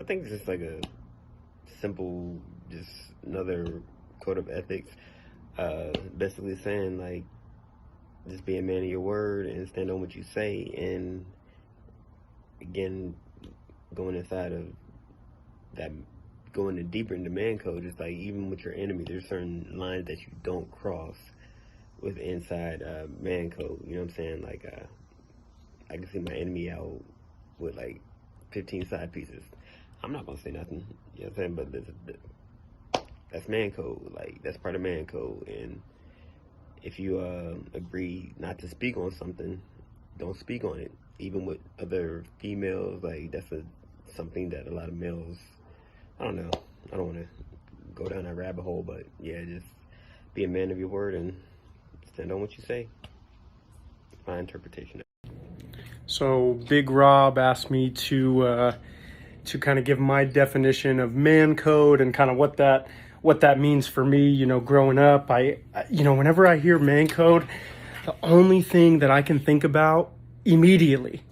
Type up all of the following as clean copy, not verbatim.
I think it's just like a simple, just another code of ethics. Basically saying like, just be a man of your word and stand on what you say. And again, going inside of that, going deeper into man code, just like even with your enemy, there's certain lines that you don't cross with inside man code. You know what I'm saying? Like, I can see my enemy out with like 15 side pieces. I'm not gonna say nothing. You know what I'm saying? But that's man code. Like, that's part of man code. And if you agree not to speak on something, don't speak on it. Even with other females, like that's something that a lot of males. I don't know. I don't want to go down that rabbit hole, but yeah, just be a man of your word and stand on what you say. My interpretation. So Big Rob asked me to kind of give my definition of man code and kind of what that means for me. Growing up, whenever I hear man code, the only thing that I can think about immediately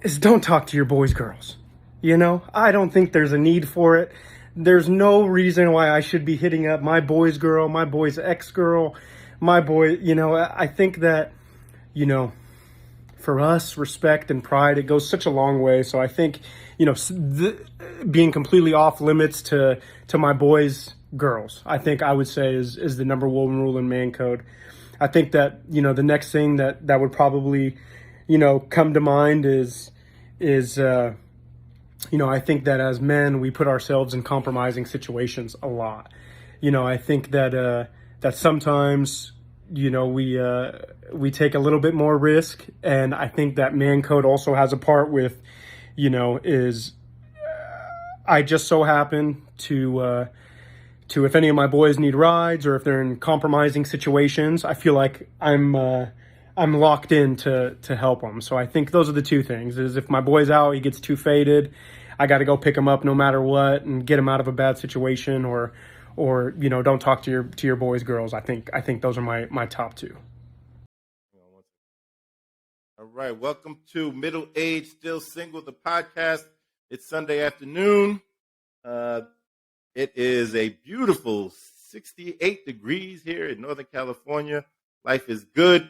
is don't talk to your boys, girls. I don't think there's a need for it. There's no reason why I should be hitting up my boy's girl, my boy's ex-girl, my boy. I think that, for us, respect and pride, it goes such a long way. So I think, being completely off limits to my boys, girls, I think I would say is the number one rule in man code. I think that, the next thing that would probably, come to mind is I think that as men, we put ourselves in compromising situations a lot. I think that sometimes, we take a little bit more risk. And I think that man code also has a part with, is I just so happen to if any of my boys need rides or if they're in compromising situations, I feel like I'm locked in to help them. So I think those are the two things. Is if my boy's out, he gets too faded, I got to go pick him up no matter what and get him out of a bad situation, or don't talk to your boys, girls. I think those are my top two. All right, welcome to Middle Age Still Single, the podcast. It's Sunday afternoon. It is a beautiful 68 degrees here in Northern California. Life is good.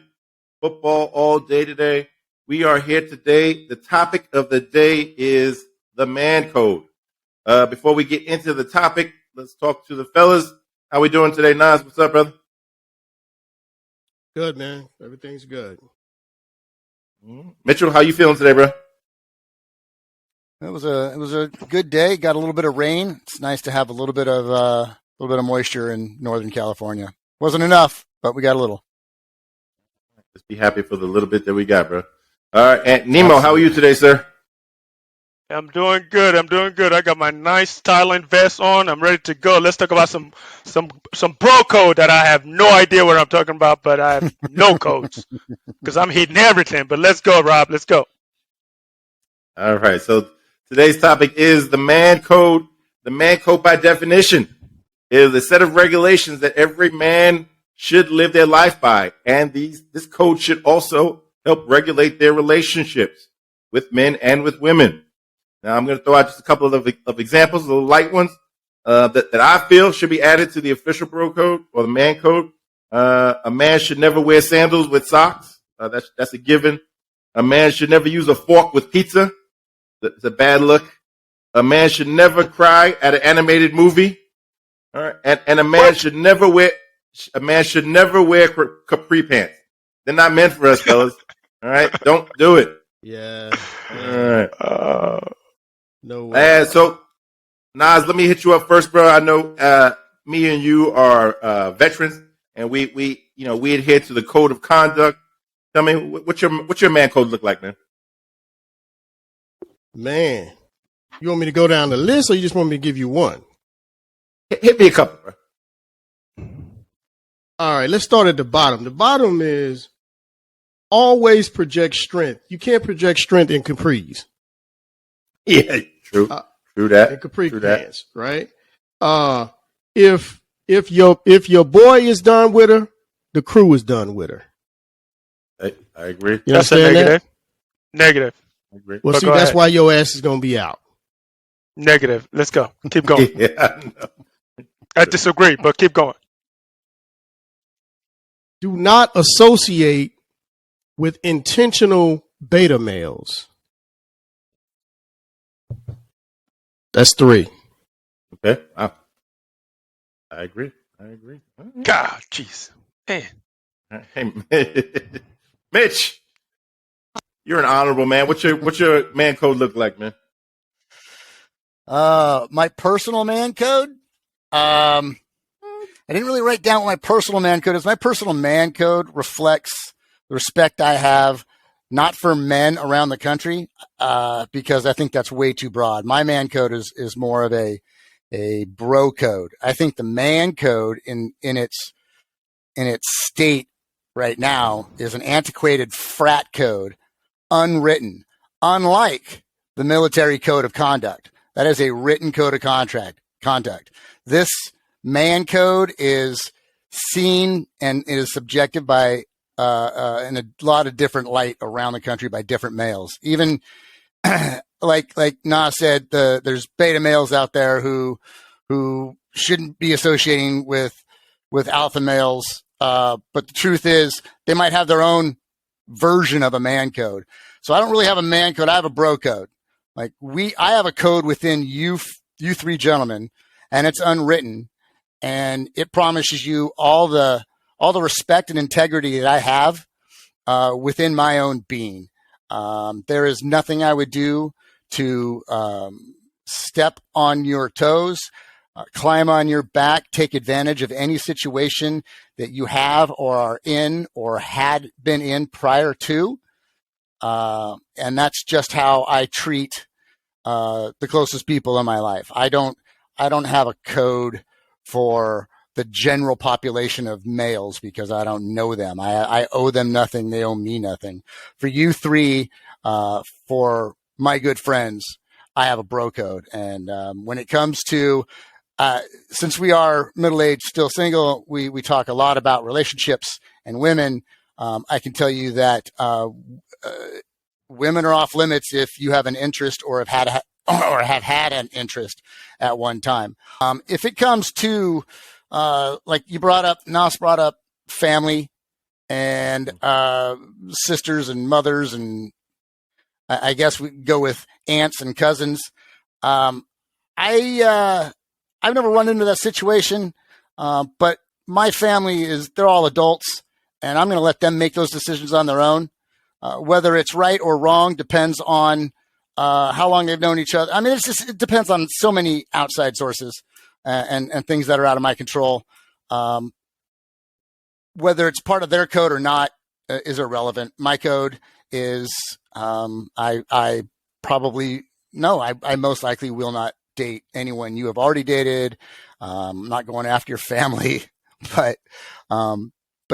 Football all day today. We are here today. The topic of the day is the man code. Before we get into the topic, let's talk to the fellas. How we doing today, Nas? What's up, brother? Good, man. Everything's good. Mitchell, how you feeling today, bro? It was a good day. Got a little bit of rain. It's nice to have a little bit of moisture in Northern California. Wasn't enough, but we got a little. Just be happy for the little bit that we got, bro. All right, and Nemo, how are you today, sir? I'm doing good. I got my nice styling vest on. I'm ready to go. Let's talk about some bro code that I have no idea what I'm talking about, but I have no codes because I'm hitting everything. But let's go, Rob. Let's go. All right. So today's topic is the man code. The man code, by definition, is a set of regulations that every man should live their life by, and this code should also help regulate their relationships with men and with women. Now, I'm going to throw out just a couple of examples, little light ones, that I feel should be added to the official bro code or the man code. A man should never wear sandals with socks. That's a given. A man should never use a fork with pizza. That's a bad look. A man should never cry at an animated movie. All right. And a man should never wear capri pants. They're not meant for us, fellas. All right. Don't do it. Yeah. All right. No way. So, Nas, let me hit you up first, bro. I know me and you are veterans, and we adhere to the code of conduct. Tell me, what's your man code look like, man? Man, you want me to go down the list, or you just want me to give you one? Hit me a couple, bro. All right, let's start at the bottom. The bottom is always project strength. You can't project strength in capris. Yeah, true. True that. And capri true pants, that. Right? If your boy is done with her, the crew is done with her. I agree. You That's a understand negative. that? Negative. I agree. Well, But see, go that's ahead. why your ass is gonna be out. Negative. Let's go. Keep going. Yeah, I know. I disagree, but keep going. Do not associate with intentional beta males. That's 3. Okay. I agree. I agree. All right. God, jeez. Man. Hey, Mitch, you're an honorable man. What's your man code look like, man? My personal man code. I didn't really write down what my personal man code is. My personal man code reflects the respect I have, not for men around the country, because I think that's way too broad. My man code is more of a bro code. I think the man code in its state right now is an antiquated frat code, unwritten, unlike the military code of conduct. That is a written code of conduct. This man code is seen and it is subjective by in a lot of different light around the country by different males. Even like Nas said, there's beta males out there who shouldn't be associating with alpha males. But the truth is, they might have their own version of a man code. So I don't really have a man code. I have a bro code. Like I have a code within you 3 gentlemen, and it's unwritten, and it promises you all the respect and integrity that I have within my own being. There is nothing I would do to step on your toes, climb on your back, take advantage of any situation that you have or are in or had been in prior to. And that's just how I treat the closest people in my life. I don't have a code for the general population of males because I don't know them. I owe them nothing. They owe me nothing. For you 3, for my good friends, I have a bro code. And when it comes to since we are middle-aged, still single, we talk a lot about relationships and women. I can tell you that women are off limits if you have an interest or have had an interest at one time. If it comes to like Nas brought up family and sisters and mothers, and I guess we can go with aunts and cousins. I've never run into that situation, but my family they're all adults, and I'm going to let them make those decisions on their own. Whether it's right or wrong depends on how long they've known each other. I mean, it depends on so many outside sources and things that are out of my control. Whether it's part of their code or not is irrelevant. My code is I probably no, I most likely will not date anyone you have already dated. I'm not going after your family, but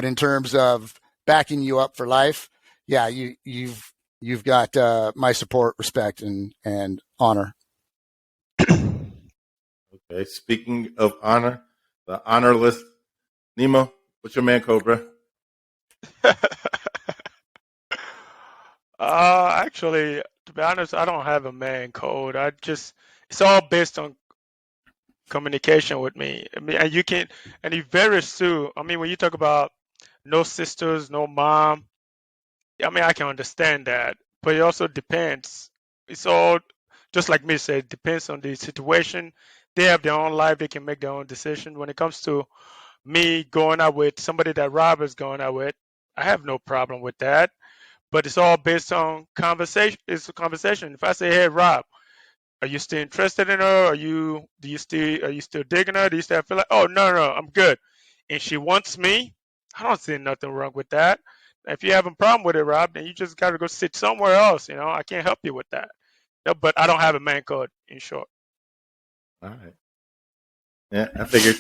in terms of backing you up for life, yeah, you've got my support, respect, and honor. Okay. Speaking of honor, the honor list. Nemo, what's your man code, bro? Actually, to be honest, I don't have a man code. It's all based on communication with me. I mean, and you can, and it varies too. I mean, when you talk about no sisters, no mom, I mean, I can understand that, but it also depends. It's all just like me said, depends on the situation. They have their own life; they can make their own decision. When it comes to me going out with somebody that Rob is going out with, I have no problem with that. But it's all based on conversation. It's a conversation. If I say, "Hey, Rob, are you still interested in her? Are you still digging her? Do you still feel like, oh no, I'm good," and she wants me, I don't see nothing wrong with that. If you have a problem with it, Rob, then you just got to go sit somewhere else. I can't help you with that. No, but I don't have a man code, in short. All right. Yeah, I figured.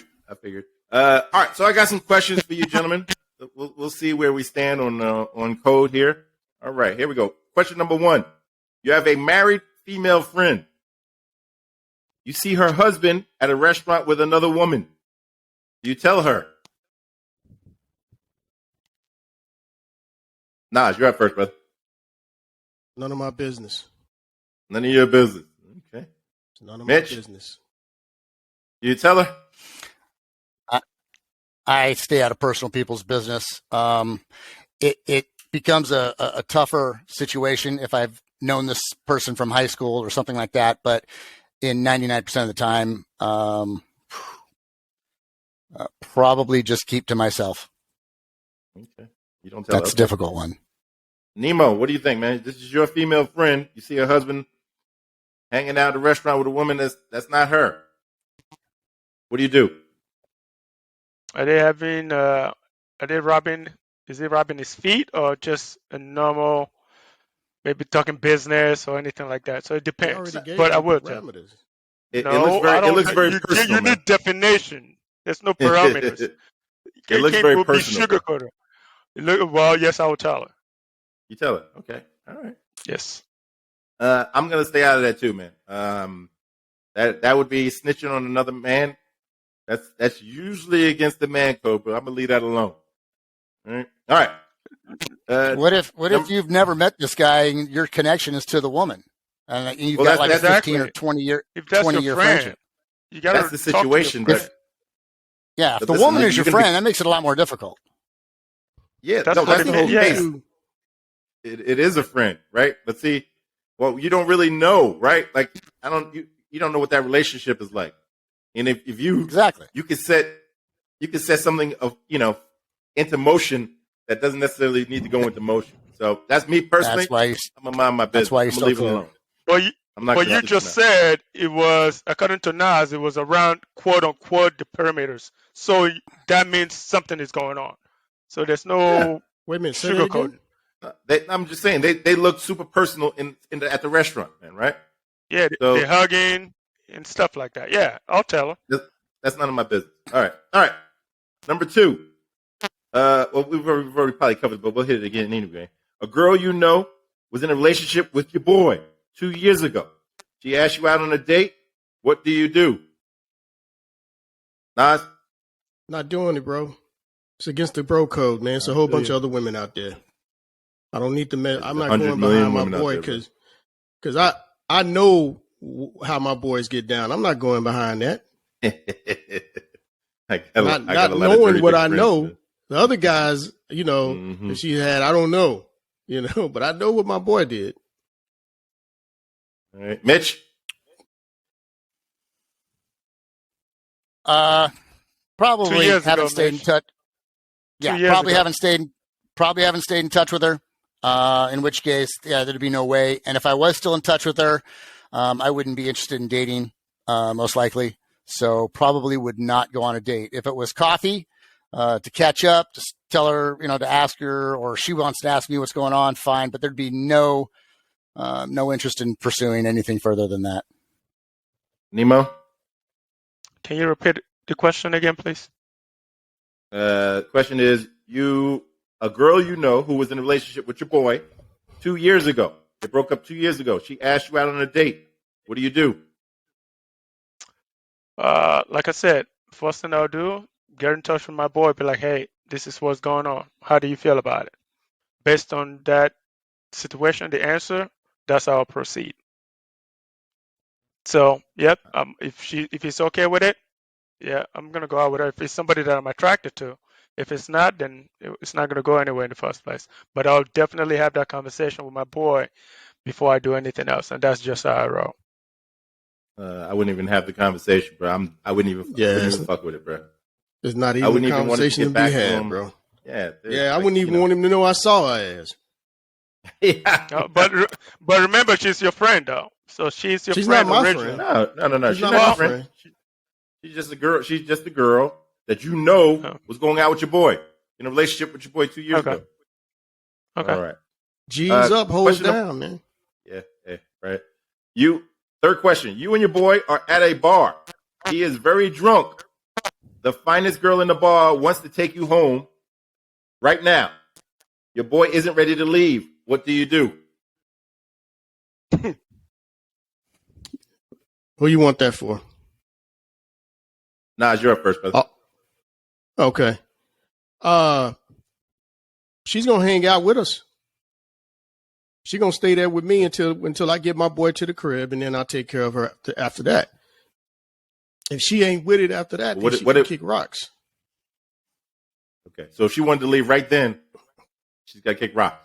All right, so I got some questions for you, gentlemen. We'll see where we stand on code here. All right, here we go. Question number 1: You have a married female friend. You see her husband at a restaurant with another woman. You tell her. Nas, you're up first, brother. None of my business. None of your business. Okay. It's none of Mitch? my business. You tell her? I stay out of personal people's business. It becomes a tougher situation if I've known this person from high school or something like that. But in 99% of the time, probably just keep to myself. Okay. You don't tell her. That's a Okay. difficult one. Nemo, what do you think, man? This is your female friend. You see her husband hanging out at a restaurant with a woman that's not her. What do you do? Are they having? Are they robbing? Is he robbing his feet or just a normal, maybe talking business or anything like that? So it He depends. already gave But I you will tell. parameters. It looks No, I it don't. looks very personal, You man. need definition. There's no parameters. It You looks can't very be personal, bro. sugarcoated. Look, well, yes, I will tell her. You tell her. Okay. All right. Yes. I'm gonna stay out of that too, man. That would be snitching on another man. That's usually against the man code, but I'm gonna leave that alone. All right. All right. What if you've never met this guy and your connection is to the woman, and you've got like a 15 or 20 if that's 20 your year friend, friendship? You gotta that's the talk to your situation, friend. but Yeah, if But the listen, woman you- is your you're gonna friend, that makes it a lot more difficult. yeah, That's no, what that's it the whole means, yeah. case. It is a friend, right? But see, well, you don't really know, right? Like you don't know what that relationship is like, and if you Exactly. you can set something of into motion that doesn't necessarily need to go into motion. So that's me personally. That's why you, I'm gonna mind my business. that's why you I'm gonna leave it still alone. I'm not But gonna you snitch just him out. said it was, according to Nas, it was around quote unquote the perimeters. So that means something is going on. So there's Yeah. no Wait a minute. Say that again. sugarcoating. I'm just saying they look super personal at the restaurant, man. Right? Yeah, So they're hugging and stuff like that. Yeah, I'll tell her. that's none of my business. All right. Number 2. Well, we've already probably covered, but we'll hit it again anyway. A girl you know was in a relationship with your boy 2 years ago. She asked you out on a date. What do you do? Nas? Not doing it, bro. It's against the bro code, man. It's a whole bunch of other women out there. I don't need to. I'm not 100 going million behind my women out boy there, because I know how my boys get down. I'm not going behind that. I got a Not lot of knowing dirty what big I friends, know. man. The other guys, Mhm. that she had, I don't know, but I know what my boy did. All right. Mitch? probably 2 years haven't ago, stayed in Mitch. touch. 2 Yeah, years probably ago. haven't stayed in touch with her. In which case, yeah, there'd be no way. And if I was still in touch with her, I wouldn't be interested in dating, most likely. So probably would not go on a date. If it was coffee, to catch up, just tell her, to ask her, or she wants to ask me what's going on, fine. But there'd be no interest in pursuing anything further than that. Nemo? Can you repeat the question again, please? Question is, a girl you know who was in a relationship with your boy 2 years ago. They broke up 2 years ago. She asked you out on a date. What do you do? Like I said, first thing I'll do, get in touch with my boy, be like, hey, this is what's going on. How do you feel about it? Based on that situation, the answer, that's how I'll proceed. So, yep, if he's okay with it, yeah, I'm gonna go out with her. If it's somebody that I'm attracted to, if it's not, then it's not gonna go anywhere in the first place. But I'll definitely have that conversation with my boy before I do anything else, and that's just how I roll. I wouldn't even have the conversation, bro. I wouldn't even fuck with it, bro. There's not I even wouldn't a even want to conversation get to be back to had, him. bro. Yeah, Yeah, I wouldn't even want him to know I saw her ass. Yeah. But remember, she's your friend though, so she's your She's friend not my originally. friend. No. She's She's not not my your friend. She's just a girl. She's just a girl that you know Oh. was going out with your boy in a relationship with your boy 2 years Okay. ago. Okay. All right. G's up, hoes question down, man. Yeah. Right. Third question. You and your boy are at a bar. He is very drunk. The finest girl in the bar wants to take you home right now. Your boy isn't ready to leave. What do you do? Who you want that for? Nas, you're up first, brother. Okay. She's gonna hang out with us. She gonna stay there with me until I get my boy to the crib, and then I'll take care of her after that. If she ain't with it after that, then she can kick rocks. Okay, so if she wanted to leave right then, she's got to kick rocks.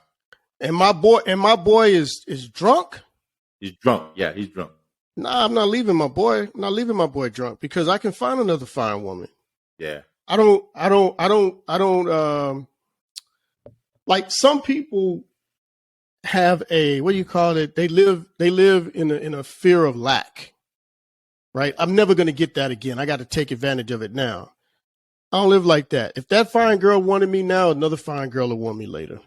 And my boy is drunk. He's drunk. Yeah, he's drunk. Nah, I'm not leaving my boy. I'm not leaving my boy drunk because I can find another fine woman. Yeah. I don't like some people have a, what do you call it? They live in a fear of lack. Right? I'm never going to get that again. I got to take advantage of it now. I don't live like that. If that fine girl wanted me now, another fine girl will want me later.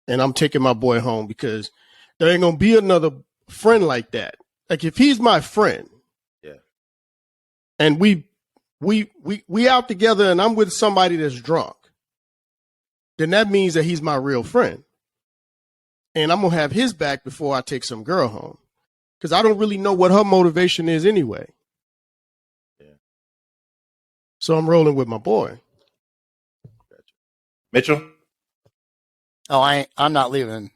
And I'm taking my boy home because there ain't going to be another friend like that. Like if he's my friend, yeah, and we out together and I'm with somebody that's drunk, then that means that he's my real friend. And I'm going to have his back before I take some girl home. Because I don't really know what her motivation is anyway. Yeah. So I'm rolling with my boy. Gotcha. Mitchell? Oh, I'm not leaving.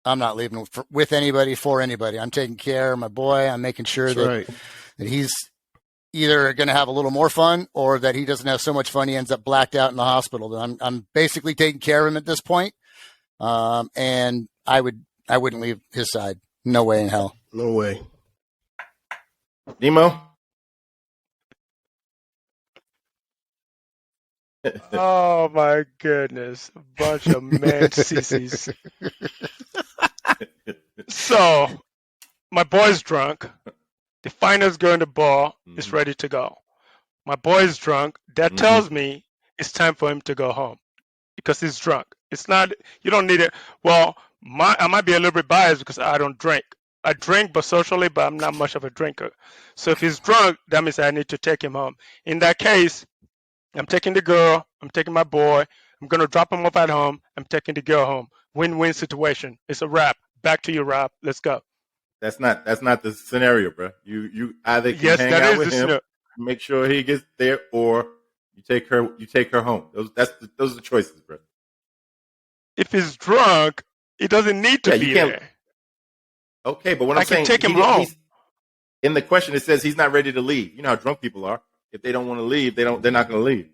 I'm not leaving with anybody, for anybody. I'm taking care of my boy. I'm making sure that he's either going to have a little more fun or that he doesn't have so much fun he ends up blacked out in the hospital. I'm basically taking care of him at this point. And I wouldn't leave his side. No way in hell. No way. Nemo? Oh my goodness. A bunch of man sissies. So, my boy's drunk. The finest girl in the bar is ready to go. My boy's drunk. That tells me it's time for him to go home because he's drunk. It's not, you don't need it. Well, I might be a little bit biased because I don't drink. I drink, but socially, but I'm not much of a drinker. So if he's drunk, that means I need to take him home. In that case, I'm taking the girl. I'm taking my boy. I'm going to drop him off at home. I'm taking the girl home. Win-win situation. It's a wrap. Back to you, Rob. Let's go. That's not the scenario, bro. You either can hang out with him, make sure he gets there, or you take her home. Those are the choices, bro. If he's drunk, he doesn't need to be there. Okay, but what I'm saying, I can take him home. In the question, it says he's not ready to leave. You know how drunk people are. If they don't want to leave, they're not going to leave.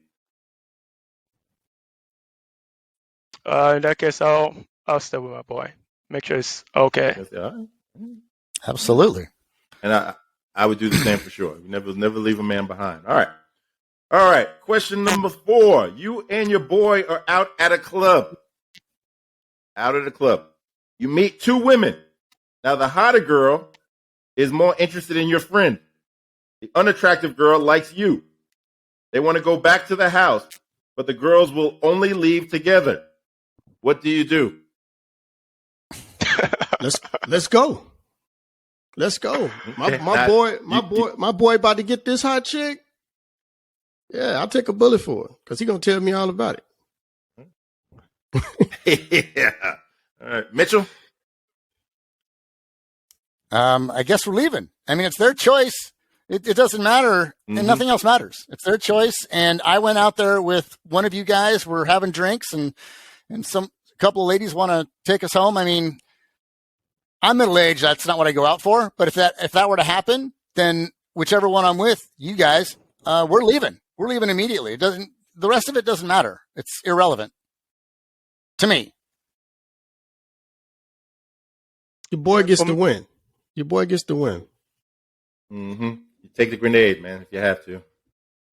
In that case, I'll stay with my boy. Make sure it's okay. Absolutely. And I would do the same for sure. You never leave a man behind. All right. Question number 4. You and your boy are out at a club. Out at a club. You meet 2 women. Now, the hotter girl is more interested in your friend. The unattractive girl likes you. They want to go back to the house, but the girls will only leave together. What do you do? Let's go. Let's go. My boy about to get this hot chick. Yeah, I'll take a bullet for it because he's gonna tell me all about it. Yeah. All right, Mitchell. I guess we're leaving. I mean, it's their choice. It doesn't matter, and nothing else matters. It's their choice. And I went out there with one of you guys. We're having drinks, and a couple of ladies want to take us home. I mean, I'm middle aged. That's not what I go out for. But if that were to happen, then whichever one I'm with, you guys, we're leaving. We're leaving immediately. The rest of it doesn't matter. It's irrelevant to me. Your boy gets the win. Your boy gets the win. Mm-hmm. You take the grenade, man, if you have to.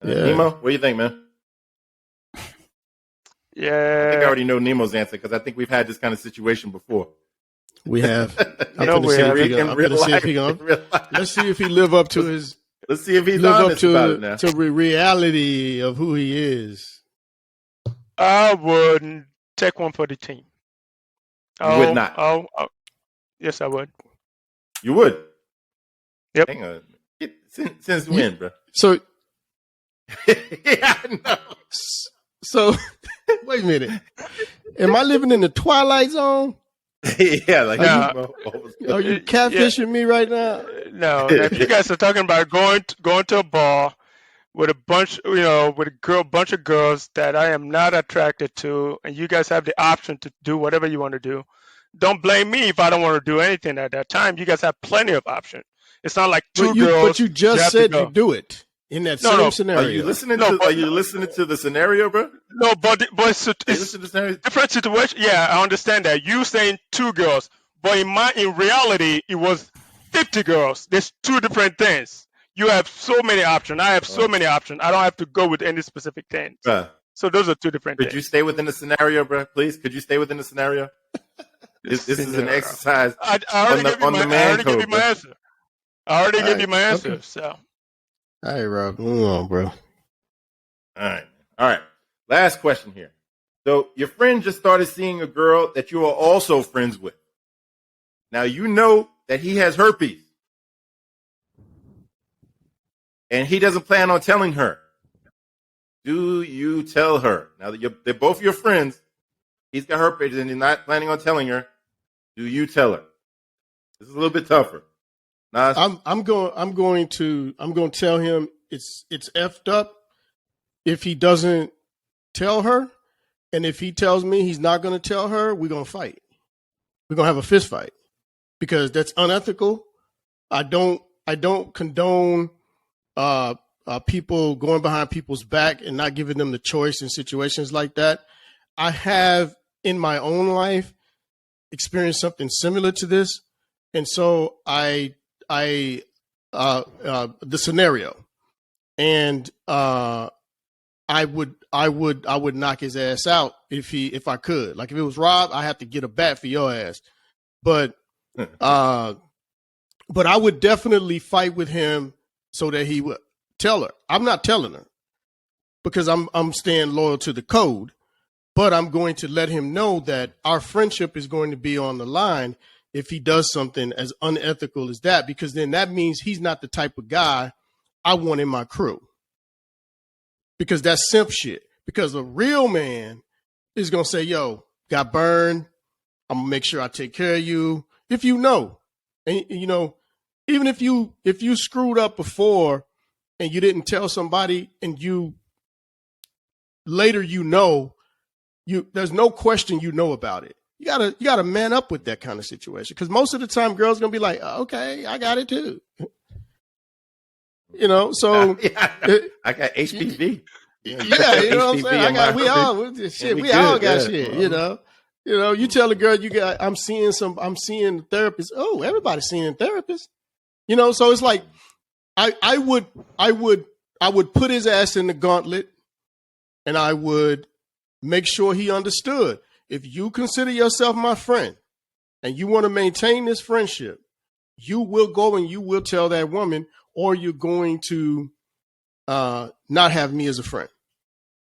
Yeah. Nemo, what do you think, man? Yeah. I think I already know Nemo's answer because I think we've had this kind of situation before. We have. Let's see if he live up to his. Let's see if he's honest about it now. To the reality of who he is. I wouldn't take one for the team. You would not. Yes, I would. You would. Yep. Hang on. Since when, bro? So. Yeah, I know. So, wait a minute. Am I living in the Twilight Zone? Yeah, like are you catfishing me right now? No. If you guys are talking about going to a bar with a bunch, with a bunch of girls that I am not attracted to, and you guys have the option to do whatever you want to do, don't blame me if I don't want to do anything at that time. You guys have plenty of options. It's not like two But girls. you just have to said go. you do it in that No, same no. Are scenario. you listening No, to? but- Are you listening to the scenario, bro? No, but Are you it's listening to the scenario? different situation. Yeah, I understand that. You saying two girls, but in reality, it was 50 girls. There's two different things. You have so many options. I have so many options. I don't have to go with any specific things. Bruh, So those are two different could you things. stay within the scenario, bro? Please, could you stay within the scenario? This is an Scenario. exercise I already gave you on my, the I man already gave you code, my bro. answer. I already gave you my answer. Okay. So All right, Rob. Move on, bro. All right. Last question here. So your friend just started seeing a girl that you are also friends with. Now you know that he has herpes, and he doesn't plan on telling her. Do you tell her? Now that they're both your friends, he's got herpes and he's not planning on telling her. Do you tell her? This is a little bit tougher. Nas? I'm going to tell him it's effed up if he doesn't tell her, and if he tells me he's not going to tell her, we're going to fight. We're going to have a fist fight because that's unethical. I don't condone people going behind people's back and not giving them the choice in situations like that. I have in my own life experienced something similar to this, and so the scenario, and I would knock his ass out if I could. Like if it was Rob, I have to get a bat for your ass. But I would definitely fight with him so that he would tell her. I'm not telling her because I'm staying loyal to the code, but I'm going to let him know that our friendship is going to be on the line if he does something as unethical as that, because then that means he's not the type of guy I want in my crew. Because that's simp shit. Because a real man is going to say, yo, got burned. I'm going to make sure I take care of you. If you know, and you know, even if you screwed up before and you didn't tell somebody and you later, there's no question about it. You gotta man up with that kind of situation. Because most of the time girls going to be like, okay, I got it too. You know, so I got HPV. Yeah, you know what I'm saying? We all got shit, you know. You know, you tell a girl I'm seeing a therapist. Oh, everybody's seeing a therapist. You know, so it's like I would put his ass in the gauntlet and I would make sure he understood. If you consider yourself my friend and you want to maintain this friendship, you will go and you will tell that woman, or you're going to not have me as a friend.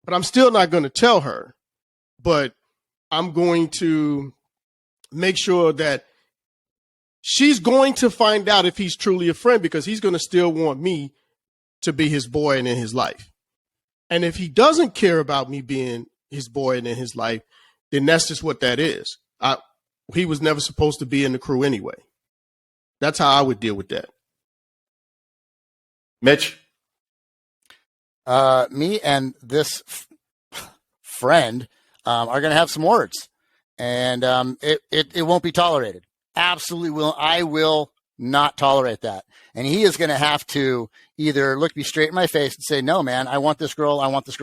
But I'm still not going to tell her, but I'm going to make sure that she's going to find out if he's truly a friend, because he's going to still want me to be his boy and in his life. And if he doesn't care about me being his boy and in his life, then that's just what that is. He was never supposed to be in the crew anyway. That's how I would deal with that. Mitch? Me and this friend are going to have some words, and it won't be tolerated. Absolutely will. I will not tolerate that. And he is going to have to either look me straight in my face and say, no, man, I want this girl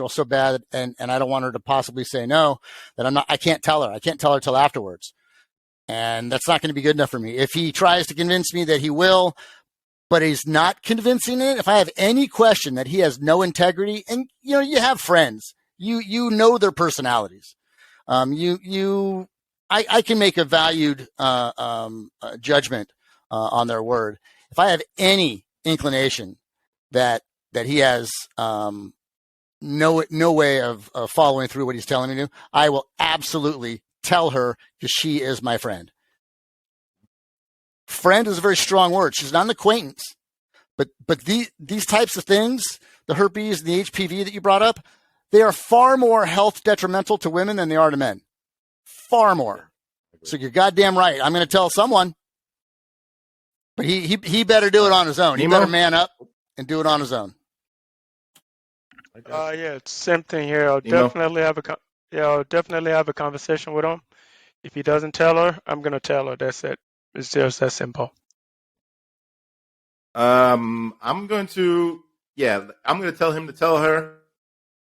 so bad. And I don't want her to possibly say no, that I can't tell her. I can't tell her till afterwards. And that's not going to be good enough for me. If he tries to convince me that he will, but he's not convincing it, if I have any question that he has no integrity, and you have friends, you know their personalities. I can make a valued judgment on their word. If I have any inclination that he has no way of following through what he's telling me to, I will absolutely tell her, because she is my friend. Friend is a very strong word. She's not an acquaintance. But these types of things, the herpes and the HPV that you brought up, they are far more health detrimental to women than they are to men. Far more. So you're goddamn right. I'm going to tell someone. But he better do it on his own. He better man up and do it on his own. Yeah, it's same thing here. I'll definitely have a conversation with him. If he doesn't tell her, I'm gonna tell her. That's it. It's just that simple. I'm going to tell him to tell her.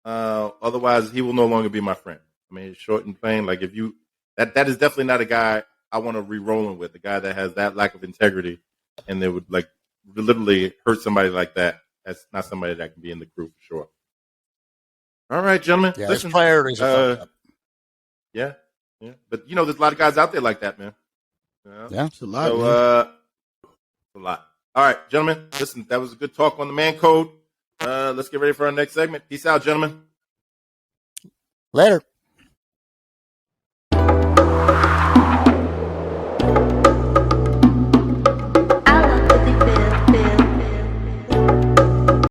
Otherwise, he will no longer be my friend. I mean, it's short and plain. Like if you that is definitely not a guy I want to re-rolling with. A guy that has that lack of integrity and they would like literally hurt somebody like that. That's not somebody that can be in the crew for sure. All right, gentlemen. Yeah, listen, his priorities are fucked up. Yeah, yeah. But there's a lot of guys out there like that, man. Yeah, It's a lot, man. A lot. All right, gentlemen. Listen, that was a good talk on the man code. Let's get ready for our next segment. Peace out, gentlemen. Later.